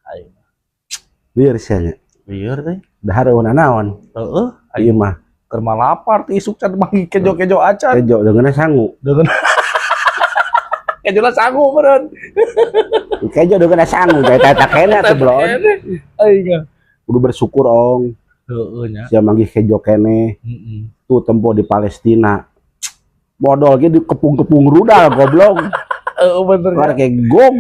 Aing Lieur sia nya. lieur teh. Dahar eueuh naon. Heeh, Ieu mah keur mah lapar ti isuk can mangi kejo-kejo acan. kejo deungeunna sangu. Dengan kejona sangu meureun. Kejo deungeunna sangu eta kene atuh blon. Aing. Kudu bersyukur ong. Heeh nya. Sia manggih kejo kene. Heeh. Tuh tempo di Palestina. Bodol ge dikepung-kepung rudal goblok. Heeh bener. Keluar kayak gong.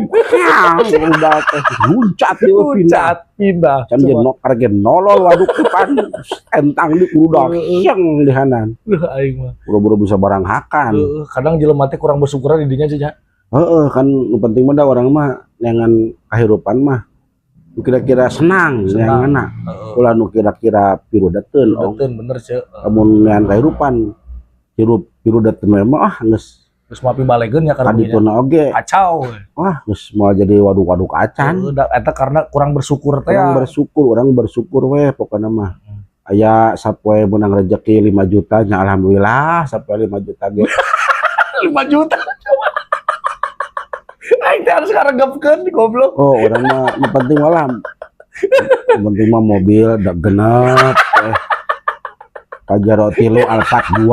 Rudal teh huncat ieu pindah. Pindah. Can jeung nok karek nolol waduk depan entang di rudal yang di hanan. Aing mah. Buru-buru bisa barang hakan. Kadang jelema teh kurang bersyukuran di dinya nya. Heeh kan nu penting mah da urang mah neangan kahirupan mah nu kira-kira senang neanganna. Ulah nu kira-kira pirudeteun ong. Betul bener sih. Amun neangan kahirupan hirup pirudeteun mah geus Terus mapi balegeun ya karena kadituna oge. kacau. Wah geus moal jadi waduk-waduk acan. Eta karena kurang bersyukur teh. Urang bersyukur we pokona mah. Aya sapoe menang rezeki 5 juta nya alhamdulillah sapoe 5 juta ge. 5 juta coba. Aing teh harus ngaregepkeun goblok. Oh, urang mah nu penting malah. Penting mah mobil da genep Pajero 3 Alphard 2.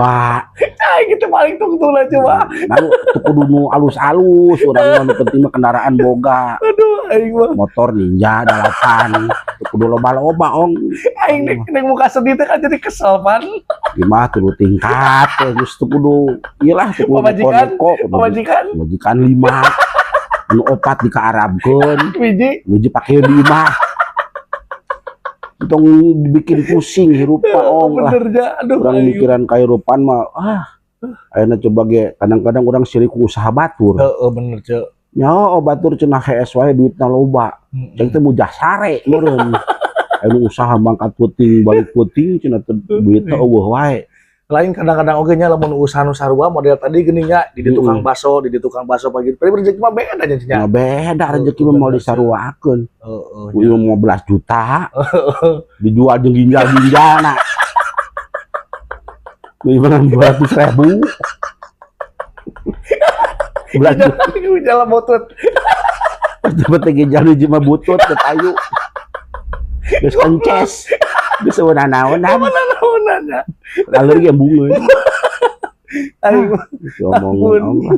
Aing itu paling tungtula coba. Nah, tuh kudu nu alus-alus urang mah nu penting mah kendaraan boga. Aduh aing mah. Motor Ninja 8. Tuh kudu loba-loba ong. Aing nek muka sedih teh kan jadi kesel pan. Gimana tuh tingkat geus tuh kudu iyalah tuh kudu Pamajikan 5. Nu 4 dikaarabkeun. Wiji Pake 5. Tong dibikin pusing hirup ong lah. Bener ja. Aduh. Urang mikiran kahirupan mah ayeuna coba ge kadang-kadang urang sirik ku usaha batur. Heeh bener ce. Nya batur cenah HS wae duitna loba. Ceng teh mujah sare meureun. Anu usaha mangkat puting balik puting cenah teh duitna eueuh wae. Lain kadang-kadang oge nya lamun usaha nu sarua model tadi geuning nya di tukang baso pagi. Tapi rezeki mah beda nya nya. Nah, beda rezeki mah mau disaruakeun. Heeh. Ieu 15 juta. Dijual jeung ginjal-ginjalna. Gimana 200.000. Jalan butut. Cepet ginjal hiji mah butut ke tayu. Geus kences. Geus naon-naonan. Lalu ge bungeun. Aing ngomong